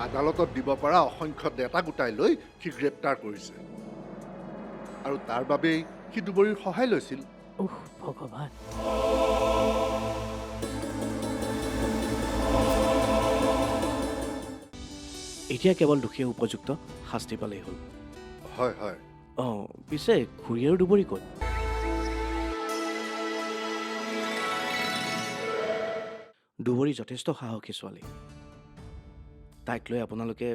আদালতত দিব পৰা অসংখ্য ডেটা গোটাই লৈ সি গ্ৰেপ্তাৰ কৰিছে আৰু তাৰ বাবেই সি দুবৰীৰ সহায় লৈছিল। উহ ভগৱান। এতিয়া কেৱল দোষীয়ে উপযুক্ত শাস্তি পালেই হ'ল। হয় হয়। অঁ, পিছে খুৰী আৰু দুবৰী ক'ত? দুবৰী যথেষ্ট সাহসী ছোৱালী। তাইক লৈ আপোনালোকে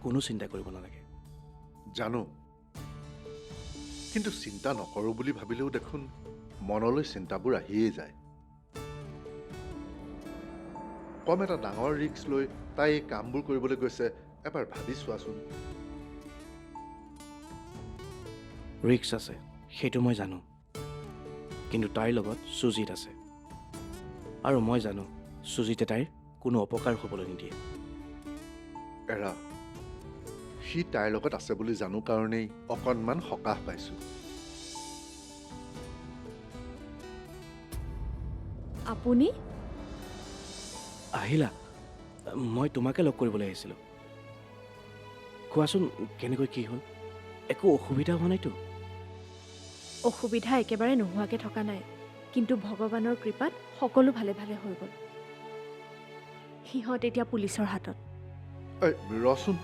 কোনো চিন্তা কৰিব নালাগে। জানো, কিন্তু চিন্তা নকৰোঁ বুলি ভাবিলেও দেখোন মনলৈ চিন্তাবোৰ আহিয়েই যায়। কম এটা ডাঙৰ ৰিস্ক লৈ তাই এই কামবোৰ কৰিবলৈ গৈছে, এবাৰ ভাবি চোৱাচোন। ৰিক্স আছে, সেইটো মই জানো, কিন্তু তাইৰ লগত সুজিত আছে আৰু মই জানো সুজিতে তাইৰ কোনো অপকাৰ হ'বলৈ নিদিয়ে। এৰা, সি তাইৰ লগত আছে বুলি জানো কাৰণেই অকণমান সকাহ পাইছোঁ। আপুনি? আহিলা? মই তোমাকে লগ কৰিবলৈ আহিছিলোঁ। কোৱাচোন কেনেকৈ কি হ'ল? একো অসুবিধা হোৱা নাইতো? অসুবিধা একেবাৰে নোহোৱাকৈ থকা নাই, কিন্তু ভগৱানৰ কৃপাত সকলো ভালে ভালে হৈ গ'ল। সিহঁত এতিয়া পুলিচৰ হাতত। ৰচোন,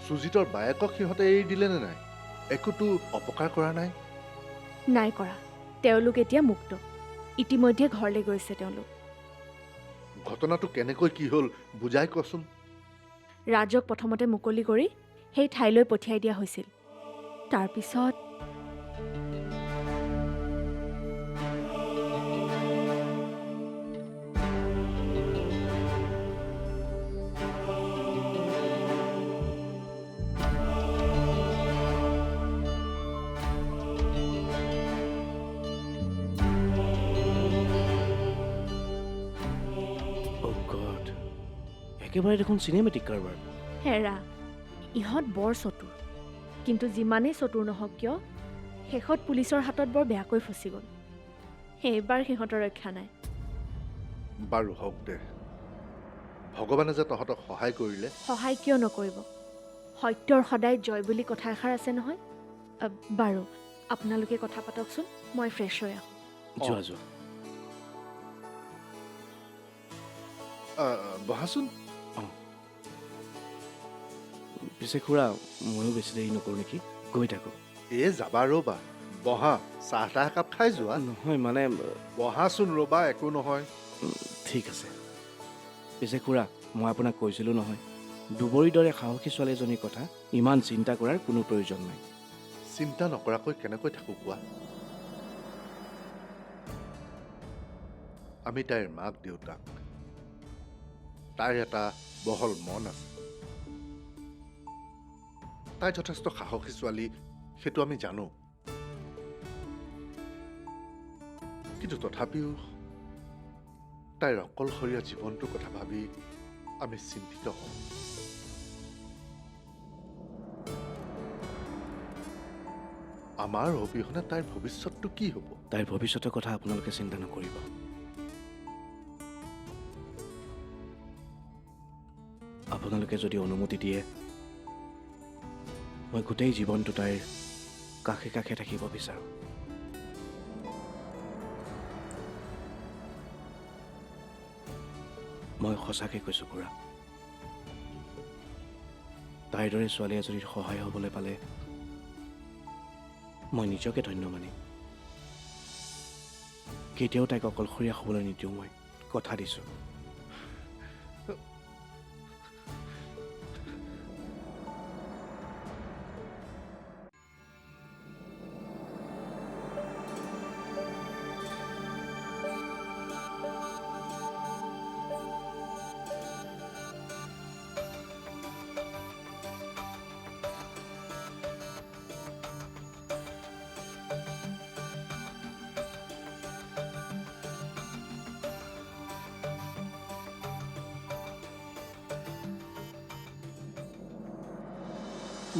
সুজিতৰ বায়েকক সিহঁতে এৰি দিলে নে নাই? একোতো অপকাৰ কৰা নাই? নাই কৰা। তেওঁলোক এতিয়া মুক্ত। ইতিমধ্যে ঘৰলৈ গৈছে তেওঁলোক। ঘটনাটো কেনেকৈ কি হ'ল বুজাই কোৱাচোন। ৰাজক প্ৰথমতে মুকলি কৰি সেই ঠাইলৈ পঠিয়াই দিয়া হৈছিল। তাৰপিছত Oh God, একেবাৰে দেখোন চিনেমেটিক কাৰবাৰ। হেৰা, ইহঁত বৰ চতুৰ, কিন্তু যিমানেই চতুৰ নহওক কিয় শেষত পুলিচৰ হাতত বৰ বেয়াকৈ ফচি গ'ল। সেইবাৰ সিহঁতৰ ৰক্ষা নাই। বাৰু হওক দে, ভগৱানে যে তহঁতক সহায় কৰিলে। সহায় কিয় নকৰিব? সত্যৰ সদায় জয় বুলি কথা এষাৰ আছে নহয়। বাৰু আপোনালোকে কথা পাতকচোন, মই ফ্ৰেছ হৈ আহোঁ। যোৱা যোৱা। বহাচোন। পিছে খুৰা, ময়ো বেছি দেৰি নকৰোঁ নেকি? গৈ থাকোঁ। যাবা ৰ'বা, বহা, চাহ তাহ একাপ খাই যোৱা। নহয় মানে বহাচোন ৰ'বা, একো নহয়। ঠিক আছে। পিছে খুৰা, মই আপোনাক কৈছিলোঁ নহয়, দুবৰীৰ দৰে সাহসী ছোৱালী এজনীৰ কথা ইমান চিন্তা কৰাৰ কোনো প্ৰয়োজন নাই। চিন্তা নকৰাকৈ কেনেকৈ থাকোঁ কোৱা? আমি তাইৰ মাক দেউতাক। তাইৰ এটা বহল মন আছে। তাই যথেষ্ট সাহসী ছোৱালী, সেইটো আমি জানো। কিন্তু তথাপিও তাইৰ অকলশৰীয়া জীৱনটোৰ কথা ভাবি আমি চিন্তিত হওঁ। আমাৰ অবিহনে তাইৰ ভৱিষ্যতটো কি হ'ব? তাইৰ ভৱিষ্যতৰ কথা আপোনালোকে চিন্তা নকৰিব। আপোনালোকে যদি অনুমতি দিয়ে, মই গোটেই জীৱনটো তাইৰ কাষে কাষে থাকিব বিচাৰোঁ। মই সঁচাকৈ কৈছোঁ খুৰা, তাইৰ দৰে ছোৱালী এজনীৰ সহায় হ'বলৈ পালে মই নিজকে ধন্য মানিম। কেতিয়াও তাইক অকলশৰীয়া হ'বলৈ নিদিওঁ, মই কথা দিছোঁ।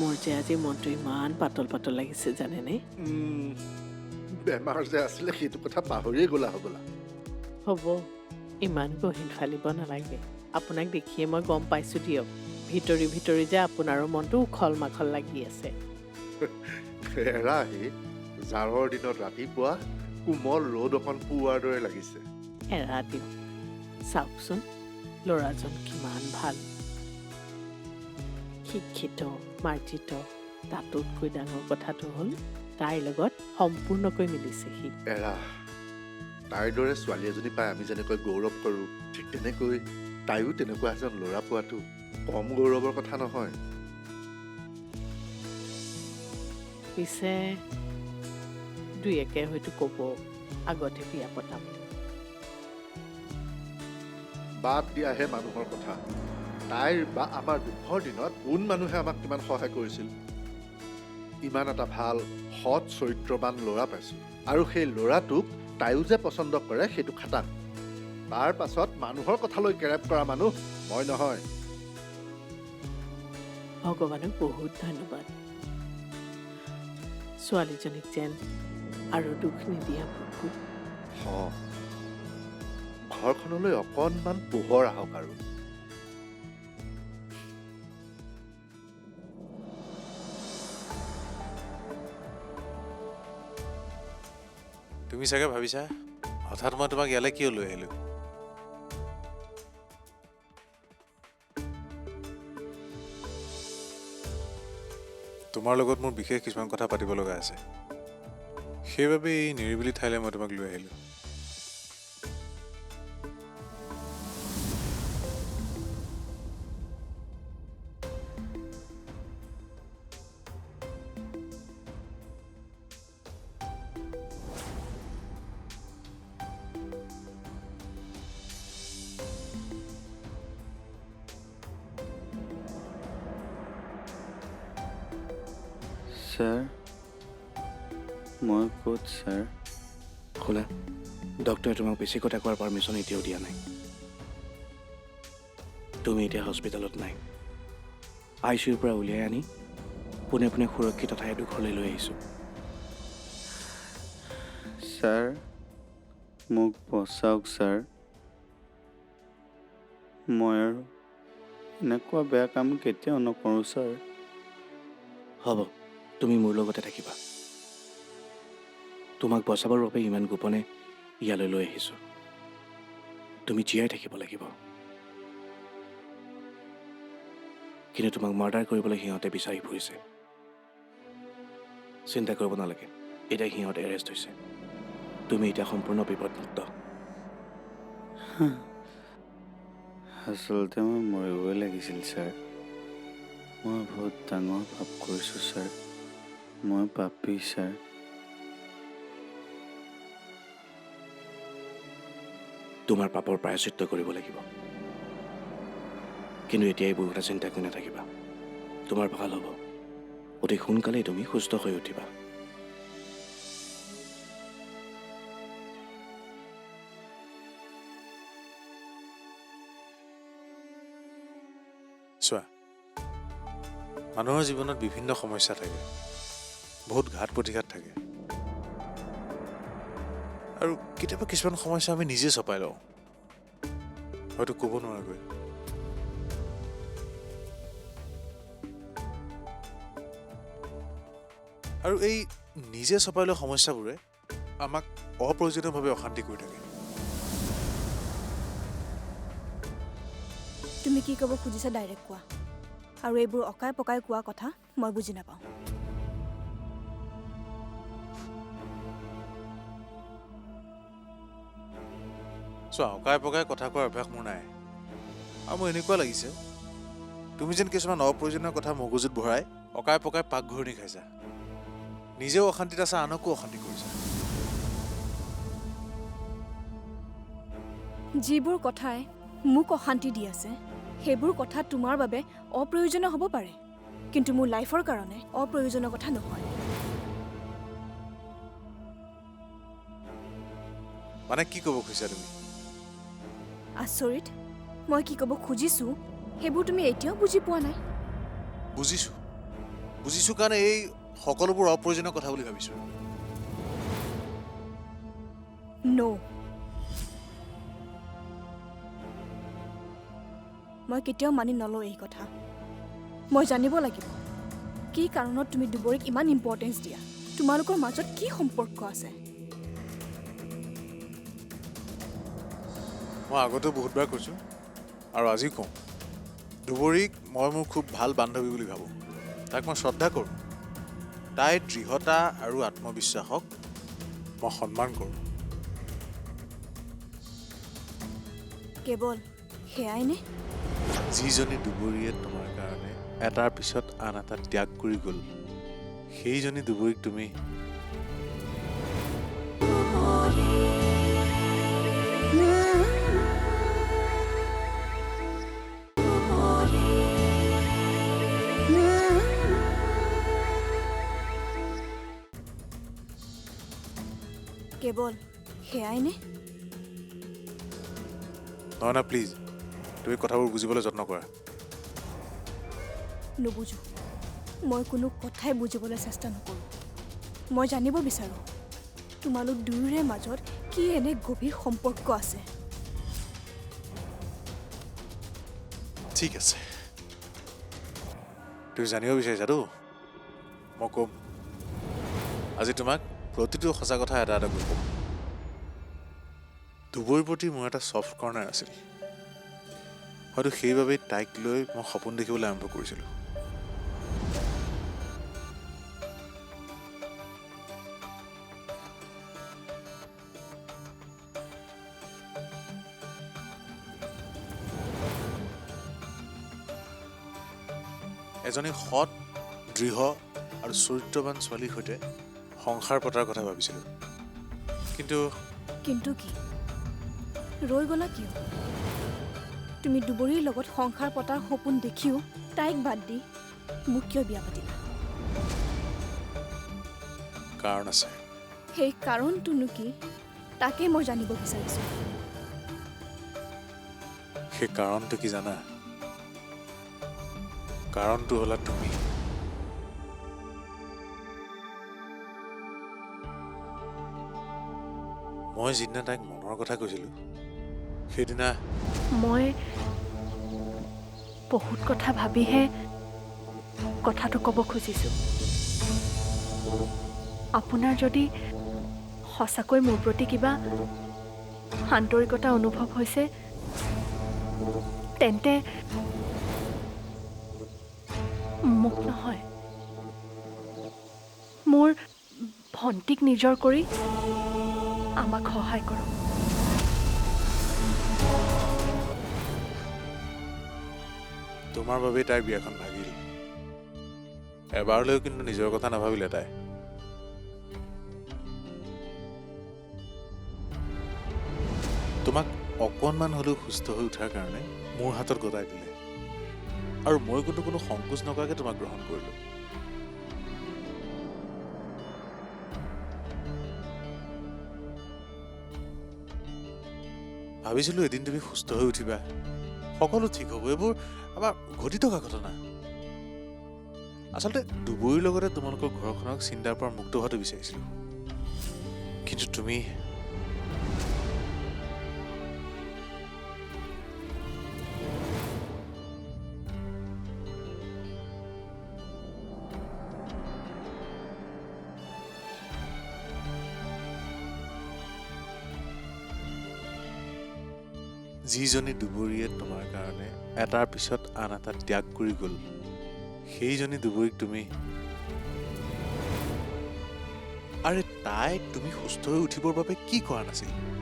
মোৰ যে আজি মনটো ইমান পাতল পাতল লাগিছে জানেনে? বেমাৰ যে আছিলে সেইটো কথা পাহৰিয়ে গ'লা হ'বলা। হ'ব, ইমান গহীন ফালিব নালাগে। আপোনাক দেখিয়ে মই গম পাইছোঁ দিয়ক, ভিতৰি ভিতৰি যে আপোনাৰো মনটো উখল মাখল লাগি আছে। এৰা হে জাৰৰ দিনত ৰাতিপুৱা কোমল ৰ'দ অকণ পোৱাৰ দৰে লাগিছে। এৰা দিয়ক, চাওকচোন ল'ৰাজন কিমান ভাল, শিক্ষিত, মাৰ্জিত। তাতোতকৈ ডাঙৰ কথাটো হ'ল তাইৰ লগত সম্পূৰ্ণকৈ মিলিছে সি। এৰা তাইৰ দৰে ছোৱালী এজনী পাই আমি যেনেকৈ গৌৰৱ কৰোঁ, ঠিক তেনেকৈ তাইও তেনেকুৱা এজন ল'ৰা পোৱাটো কম গৌৰৱৰ কথা নহয়। পিছে দুই একে হয়তো ক'ব আগতে বিয়া পতাম। বাদ দিয়াহে মানুহৰ কথা। তাইৰ বা আমাৰ দুখৰ দিনত কোন মানুহে আমাক কিমান সহায় কৰিছিল। ইমান এটা ভাল সৎ চৰিত্ৰবান ল'ৰা পাইছোঁ, আৰু সেই ল'ৰাটোক তাইও যে পচন্দ কৰে সেইটো খাটাং। তাৰ পাছত মানুহৰ কথালৈ কেৰেপ কৰা মানুহ মই নহয়। ভগৱানক বহুত ধন্যবাদ, ছোৱালীজনীক যেন আৰু দুখ নিদিয়া প্ৰভু। ঘৰখনলৈ অকণমান পোহৰ আহক আৰু। তুমি চাগে ভাবিছা হঠাৎ মই তোমাক ইয়ালৈ কিয় লৈ আহিলোঁ। তোমাৰ লগত মোৰ বিশেষ কিছুমান কথা পাতিব লগা আছে, সেইবাবে এই নিৰিবিলি ঠাইলৈ মই তোমাক লৈ আহিলোঁ। ছাৰ, মই ক'ত ছাৰ? শুনা, ডক্টৰে তোমাক বেছি কথা কোৱাৰ পাৰ্মিশ্যন এতিয়াও দিয়া নাই। তুমি এতিয়া হস্পিটেলত নাই। ICUৰ পৰা উলিয়াই আনি পোনে পোনে সুৰক্ষিত ঠাই এডোখৰলৈ লৈ আহিছোঁ। ছাৰ, মোক বচাওক ছাৰ। মই আৰু এনেকুৱা বেয়া কাম কেতিয়াও নকৰোঁ ছাৰ। হ'ব, তুমি মোৰ লগতে থাকিবা। তোমাক বচাবৰ বাবে ইমান গোপনে ইয়ালৈ লৈ আহিছোঁ। তুমি জীয়াই থাকিব লাগিব। কিন্তু তোমাক মাৰ্ডাৰ কৰিবলৈ সিহঁতে বিচাৰি ফুৰিছে। চিন্তা কৰিব নালাগে, এতিয়া সিহঁত এৰেষ্ট হৈছে। তুমি এতিয়া সম্পূৰ্ণ বিপদমুক্ত। আচলতে মই মৰিবই লাগিছিল ছাৰ। মই বহুত ডাঙৰ পাপ কৰিছোঁ ছাৰ। মই পাপী ছাৰ। তোমাৰ পাপৰ প্ৰায়শ্চিত্ত কৰিব লাগিব। কিন্তু এতিয়া এইবোৰ কথা চিন্তা কৰি নাথাকিবা। তোমাৰ ভাল হ'ব। অতি সোনকালেই তুমি সুস্থ হৈ উঠিবা। চোৱা, মানুহৰ জীৱনত বিভিন্ন সমস্যা থাকে, বহুত ঘাত প্ৰতিঘাত থাকে, আৰু কেতিয়াবা কিছুমান সমস্যা আমি নিজে চপাই লওঁ, হয়তো ক'ব নোৱাৰাকৈ। আৰু এই নিজে চপাই লোৱা সমস্যাবোৰে আমাক অপ্ৰয়োজনীয়ভাৱে অশান্তি কৰি থাকে। তুমি কি ক'ব খুজিছা ডাইৰেক্ট কোৱা, আৰু এইবোৰ অকাই পকাই কোৱা কথা মই বুজি নাপাওঁ। চোৱা, অকাই পকাই কথা কোৱাৰ অভ্যাস মোৰ নাই, আৰু মোৰ এনেকুৱা লাগিছে তুমি যেন কিছুমান অপ্ৰয়োজনীয় কথা মগজুত ভৰাই অকাই পকাই পাকঘূৰণি খাইছা। নিজেও অশান্তিত আছা, আনকো অশান্তি কৰিছা। যিবোৰ কথাই মোক অশান্তি দি আছে সেইবোৰ কথা তোমাৰ বাবে অপ্ৰয়োজনীয় হ'ব পাৰে, কিন্তু মোৰ লাইফৰ কাৰণে অপ্ৰয়োজনীয় কথা নহয়। মানে কি ক'ব খুজিছা তুমি? আচৰিত, মই কি ক'ব খুজিছোঁ সেইবোৰ তুমি এতিয়াও বুজি পোৱা নাই। বুজিছোঁ কাৰণে এই সকলোবোৰ অপ্ৰয়োজনীয় কথা বুলি ভাবিছোঁ। ন' মই কেতিয়াও মানি নলওঁ এই কথা। মই জানিব লাগিব কি কাৰণত তুমি দুবৰীক ইমান ইম্পৰ্টেঞ্চ দিয়া তোমালোকৰ মাজত কি সম্পৰ্ক আছে মই আগতে বহুতবাৰ কৈছোঁ আৰু আজি কওঁ দুবৰীক মই মোৰ খুব ভাল বান্ধৱী বুলি ভাবোঁ তাক মই শ্ৰদ্ধা কৰোঁ তাইৰ দৃঢ়তা আৰু আত্মবিশ্বাসক মই সন্মান কৰোঁ কেৱল সেয়াই নে যিজনী দুবৰীয়ে তোমাৰ কাৰণে এটাৰ পিছত আন এটা ত্যাগ কৰি গ'ল সেইজনী দুবৰীক তুমি কেৱল সেয়াই নে নহয় না প্লিজ তুমি কথাবোৰ বুজিবলৈ যত্ন কৰা নুবুজো মই কোনো কথাই বুজিবলৈ চেষ্টা নকৰোঁ মই জানিব বিচাৰোঁ তোমালোক দুয়োৰে মাজত কি এনে গভীৰ সম্পৰ্ক আছে ঠিক আছে তুমি জানিব বিচাৰিছাতো মই ক'ম আজি তোমাক প্ৰতিটো সঁচা কথা এটা এটা কৈ ক'ম দুবৰীৰ প্ৰতি মোৰ এটা ছফ্ট কৰ্ণাৰ আছিল হয়তো সেইবাবেই তাইক লৈ মই সপোন দেখিবলৈ আৰম্ভ কৰিছিলোঁ এজনী সৎ দৃঢ় আৰু চৰিত্ৰৱান ছোৱালীৰ সৈতে সংসাৰ পতাৰ কথা ভাবিছিলোঁ কিন্তু কিন্তু কি ৰৈ গ'লা কিয় তুমি দুবৰীৰ লগত সংসাৰ পতাৰ সপোন দেখিও তাইক বাদ দি মোক কিয় বিয়া পাতিলা কাৰণ আছে সেই কাৰণটোনো কি তাকে মই জানিব বিচাৰিছোঁ সেই কাৰণটো কি জানা কাৰণটো হ'লা তুমি মই যিদিনা তাইক মনৰ কথা কৈছিলোঁ সেইদিনা মই বহুত কথা ভাবিহে কথাটো ক'ব খুজিছোঁ আপোনাৰ যদি সঁচাকৈ মোৰ প্ৰতি কিবা আন্তৰিকতা অনুভৱ হৈছে তেন্তে মোক নহয় মোৰ ভণ্টিক নিজৰ কৰি আমাক সহায় কৰক তোমাৰ বাবেই তাইৰ বিয়াখন ভাগিল এবাৰলৈও কিন্তু নিজৰ কথা নাভাবিলে তাই তোমাক অকণমান হ'লেও সুস্থ হৈ উঠাৰ কাৰণে মোৰ হাতত গতাই দিলে আৰু মই কিন্তু কোনো সংকোচ নকৰাকৈ তোমাক গ্ৰহণ কৰিলোঁ ভাবিছিলোঁ এদিন তুমি সুস্থ হৈ উঠিবা সকলো ঠিক হ'ব এইবোৰ আমাৰ ঘটি থকা ঘটনা আচলতে দুবৰীৰ লগতে তোমালোকৰ ঘৰখনক চিন্তাৰ পৰা মুক্ত হোৱাটো বিচাৰিছিলোঁ কিন্তু তুমি যিজনী দুবৰীয়ে তোমাৰ কাৰণে এটাৰ পিছত আন এটা ত্যাগ কৰি গ'ল সেইজনী দুবৰীক তুমি আৰে তাই তুমি সুস্থ হৈ উঠিবৰ বাবে কি কৰা নাছিল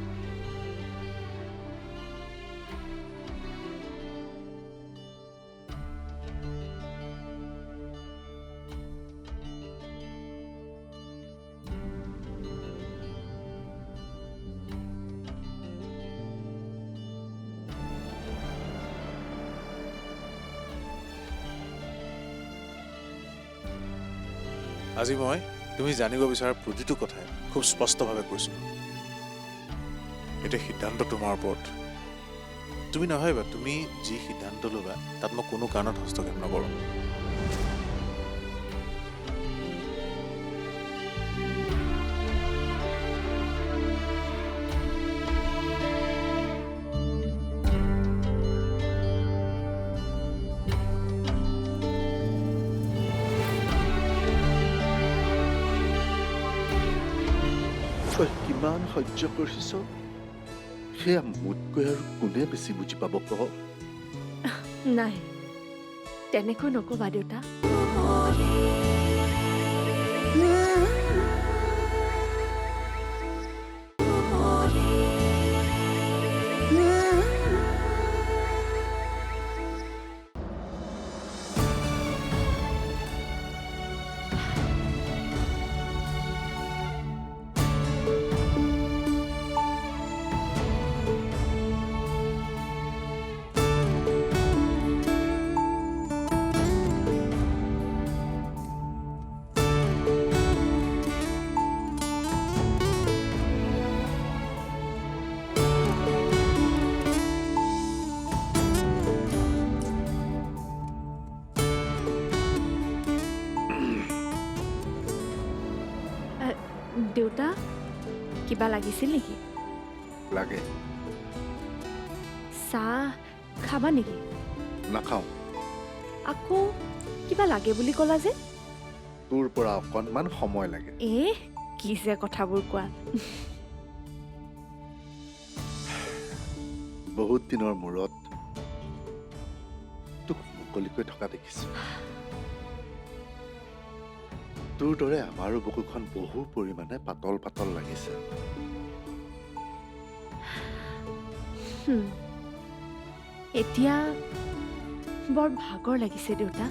আজি মই তুমি জানিব বিচৰা প্ৰতিটো কথাই খুব স্পষ্টভাৱে কৈছোঁ এতিয়া সিদ্ধান্ত তোমাৰ ওপৰত তুমি নাভাবিবা তুমি যি সিদ্ধান্ত ল'বা তাত মই কোনো কাৰণত হস্তক্ষেপ নকৰোঁ তই কিমান সহ্য কৰিছ সেয়া মোতকৈ আৰু কোনে বেছি বুজি পাব কহ? নাই, তেনেকৈ নক'বা দেউতা। দেউতা, কিবা লাগিছিল নেকি? লাগে। চাহ খাবা নেকি? নাখাওঁ। আকৌ কিবা লাগে বুলি ক'লা যে? তোৰ পৰা অকণমান সময় লাগে। কি যে কথাবোৰ কোৱা। বহুত দিনৰ মূৰত তোক মুকলিকৈ থকা দেখিছো। তোৰ দৰে আমাৰো বুকুখন বহু পৰিমাণে পাতল পাতল লাগিছে। এতিয়া বৰ ভাগৰ লাগিছে দেউতা।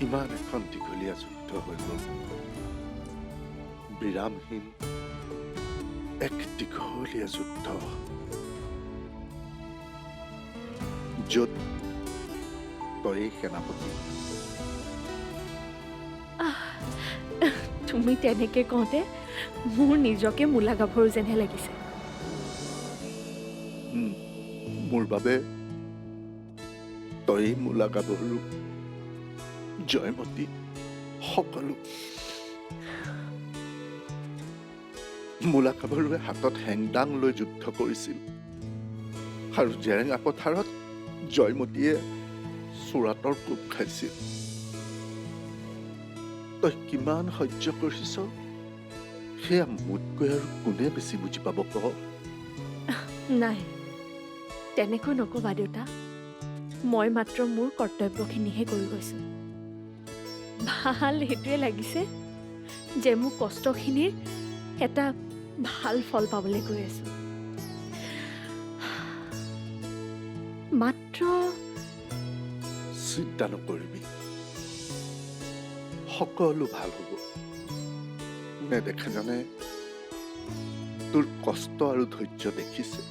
ইমান এখন দীঘলীয়া যুদ্ধ হৈ গ'ল। বিৰামহীন এক দীঘলীয়া যুদ্ধ, য'ত তই সেনাপতি। তুমি তেনেকে কওঁতে মোৰ নিজকে মূলা গাভৰু যেনহে লাগিছে। মোৰ বাবে তই মূলা গাভৰু, জয়মতী, সকলো। মূলা গাভৰুৱে হাতত হেংদাং লৈ যুদ্ধ কৰিছিল আৰু জেৰেঙা পথাৰত জয়মতীয়ে চোৰাটৰ কোব খাইছিল। তই কিমান সহ্য কৰিছ সেয়া মোতকৈ আৰু কোনে বেছি বুজি পাব কহ? নাই, তেনেকৈ নক'বা দেউতা। মই মাত্ৰ মোৰ কৰ্তব্যখিনিহে কৰি গৈছোঁ। ভাল সেইটোৱে লাগিছে যে মোৰ কষ্টখিনিৰ এটা ভাল ফল পাবলৈ গৈ আছোঁ। মাত্ৰ চিন্তা নকৰিবি, সকলো ভাল হ'ব। নেদেখাজনে তোৰ কষ্ট আৰু ধৈৰ্য দেখিছে।